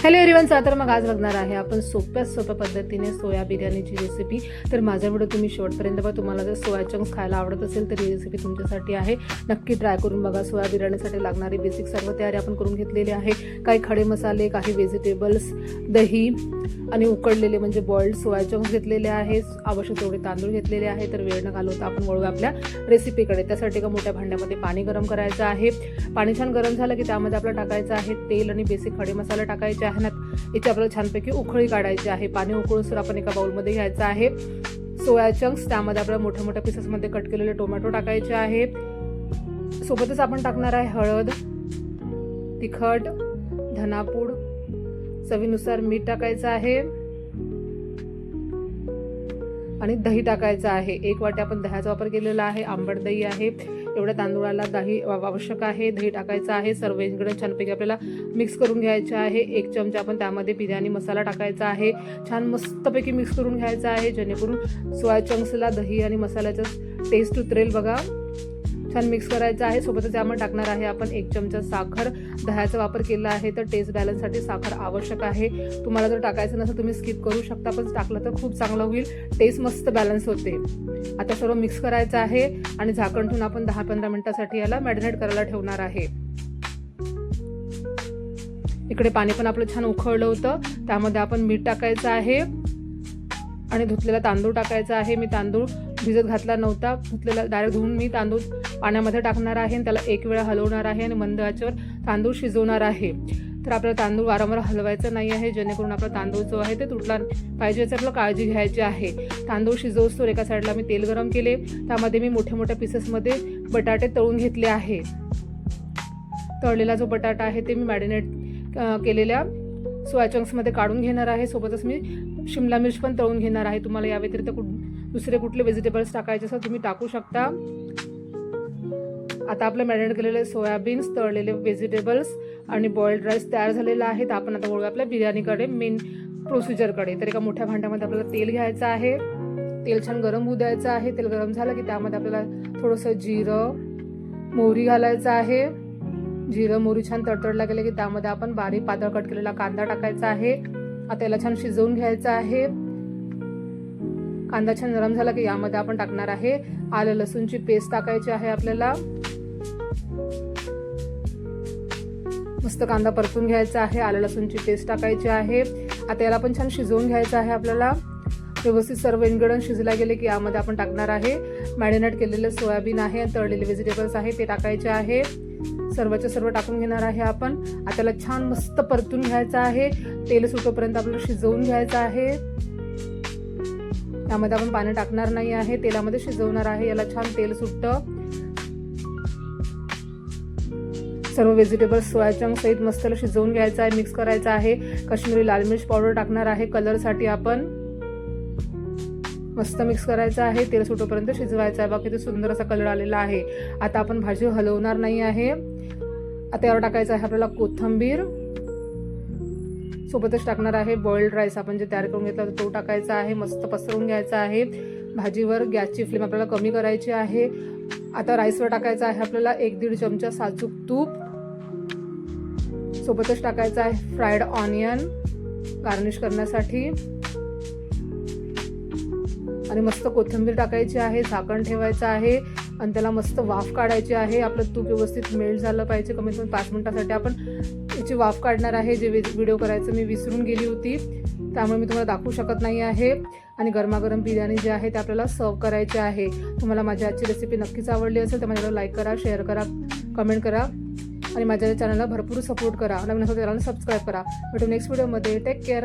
Hello everyone, तर मग आज बघणार आहे आपण सोप्या पद्धतीने सोया बिर्याणीची रेसिपी। तर माझा व्हिडिओ तुम्ही शेवटपर्यंत बघा। तुम्हाला जर सोया चंक्स खायला आवडत असेल तर ही रेसिपी तुमच्यासाठी आहे, नक्की ट्राय करून बघा। सोया बिर्याणीसाठी लागणारी बेसिक सर्व तयारी आपण करून घेतलेली आहे। काही खडे मसाले, काही व्हेजिटेबल्स, दही आणि उकडलेले म्हणजे बॉइल्ड सोया चंक्स घेतलेले आहेत। आवश्यक तेवढे तांदूळ घेतलेले आहे। तर वेळ न घालवता आपण वळूया आपल्या रेसिपीकडे। त्यासाठी एका मोठ्या भांड्यामध्ये पाणी गरम करायचं आहे। पाणी छान गरम झालं की त्यामध्ये आपल्याला टाकायचं आहे तेल आणि बेसिक खडे मसाले टाकायचे आहे ना। याची आपल्याला छानपैकी उकळी काढायची आहे। पाणी उकळून आपण एका बाउलमध्ये घ्यायचं आहे सोया चंक्स। त्यामध्ये आपल्याला मोठ्या मोठ्या पीसेसमध्ये कट केलेले टोमॅटो टाकायचे आहे। सोबतच आपण टाकणार आहे हळद, तिखट, धनापूड, चवीनुसार मीठ टाकायचं आहे आणि दही टाकायचं आहे। 1 वाटी आपण दह्याचा वापर केलेला आहे। आंबट दही आहे, एवढ्या तांदूळाला दही आवश्यक आहे। दही टाकायचं आहे। सर्व इन्ग्रेडियंट छानपैकी आपल्याला मिक्स करून घ्यायचे आहे। 1 चमचा आपण त्यामध्ये बिर्याणी मसाला टाकायचा आहे। छान मस्तपैकी मिक्स करून घ्यायचा आहे, जेणेकरून सोया चंक्सला दही आणि मसाल्याचा टेस्ट उतरेल बघा। छान मिक्स करायचं आहे। सोबतच यामध्ये टाकणार आहे आपण 1 चमचा साखर। दह्याचा वापर केला आहे तर टेस्ट बॅलन्ससाठी साखर आवश्यक आहे। तुम्हाला जर टाकायचं नसेल तुम्ही स्किप करू शकता, पण टाकलं तर खूप चांगलं होईल, टेस्ट मस्त बॅलन्स होते। आता सर्व मिक्स करायचं आहे आणि झाकण ठेवून आपण 10-15 मिनिटांसाठी याला मॅरिनेट करायला ठेवणार आहे। इकडे पाणी पण आपलं छान उकळलं होतं, त्यामध्ये आपण मीठ टाकायचं आहे आणि धुतलेला तांदूळ टाकायचा आहे। मी तांदूळ भिजत घातला नव्हता, धुतलेला डायरेक्ट धुवून मी तांदूळ पाण्यामध्ये टाकणार आहे आणि त्याला 1 वेळा हलवणार आहे आणि मंद आचेवर तांदूळ शिजवणार आहे। तर आपल्याला तांदूळ वारंवार हलवायचं नाही आहे, जेणेकरून आपला तांदूळ जो आहे ते तुटला पाहिजे याची आपल्याला काळजी घ्यायची आहे। तांदूळ शिजवतो एका साईडला मी तेल गरम केले, त्यामध्ये मी मोठ्या मोठ्या पीसेसमध्ये बटाटे तळून घेतले आहे। तळलेला जो बटाटा आहे ते मी मॅरिनेट केलेल्या सोया चंक्समध्ये काढून घेणार आहे। सोबतच मी शिमला मिर्च पण तळून घेणार आहे। तुम्हाला या व्यतिरिक्त दुसरे कुठले व्हेजिटेबल्स टाकायचे असेल तुम्ही टाकू शकता। आता आपलं मॅरिनेट केलेले सोयाबीन्स, तळलेले व्हेजिटेबल्स आणि बॉइल्ड राईस तयार झालेला आहे। तर आपण आता वळूया आपल्या बिर्याणीकडे, मेन प्रोसिजरकडे। तर एका मोठ्या भांड्यामध्ये आपल्याला तेल घ्यायचं आहे। तेल छान गरम होऊ द्यायचं आहे। तेल गरम झालं की त्यामध्ये आपल्याला थोडंसं जिरं, मोहरी घालायचं आहे। जिरं मोहरी छान तडतडला गेले की त्यामध्ये आपण बारीक पातळ कट केलेला कांदा टाकायचा आहे। आता याला छान शिजवून घ्यायचं आहे। कांदा छान नरम झाला की यामध्ये आपण टाकणार आहे आलं लसूणची पेस्ट टाकायची आहे। आपल्याला मस्त कांदा परतून घ्यायचा आहे, आलं लसूणची पेस्ट टाकायची आहे। आता याला पण छान शिजवून घ्यायचं आहे। आपल्याला व्यवस्थित सर्व इन्ग्रेडियंट शिजला गेले की यामध्ये आपण टाकणार आहे मॅरिनेट केलेले सोयाबीन आहे, तळलेले व्हेजिटेबल्स आहे ते टाकायचे आहे। सर्वचे सर्व टाकून घेणार आहे आपण। आता त्याला छान मस्त परतून घ्यायचं आहे। तेल सुटोपर्यंत आपल्याला शिजवून घ्यायचं आहे। त्यामध्ये आपण पाणी टाकणार नाही आहे, तेलामध्ये शिजवणार आहे। याला छान तेल सुटतं। सर्व व्हेजिटेबल्स सोया चंक्स सहित मस्त शिजवून घ्यायचं आहे, मिक्स करायचं आहे। काश्मीरी लाल मिर्च पावडर टाकणार आहे कलरसाठी आपण। मस्त मिक्स करायचं आहे, तेल सुटोपर्यंत शिजवायचं आहे। बाकी ते सुंदर असा कलर आलेला आहे। आता आपण भाजी हलवणार नाही आहे। आता यावर टाकायचं आहे आपल्याला कोथिंबीर, सोबतच टाकणार आहे बॉइल्ड राईस आपण जे तयार करून घेतला तो टाकायचा आहे। मस्त पसरवून घ्यायचा आहे। भाजीवर गॅसची फ्लेम आपल्याला कमी करायची आहे। आता राईसवर टाकायचं आहे आपल्याला 1-1.5 चमचा साजूक तूप, सोबतच टाकायचं आहे फ्राईड ऑनियन गार्निश करण्यासाठी आणि मस्त कोथिंबीर टाकायची आहे। झाकण ठेवायचं आहे आणि त्याला मस्त वाफ काढायची आहे। आपलं तूप व्यवस्थित मेल्ट झालं पाहिजे। कमीत कमी 5 मिनिटांसाठी आपण याची वाफ काढणार आहे। जे व्हिडिओ करायचं मी विसरून गेली होती, त्यामुळे मी तुम्हाला दाखवू शकत नाही आहे। आणि गरमागरम बिर्याणी जी आहे ते आपल्याला सर्व करायची आहे। तुम्हाला माझी आजची रेसिपी नक्कीच आवडली असेल तर माझ्याला लाईक करा, शेअर करा, कमेंट करा आणि माझ्या चॅनलला भरपूर सपोर्ट करा। नवीन असेल तर चॅनलला सबस्क्राईब करा। भेटू नेक्स्ट व्हिडिओमध्ये। Take care.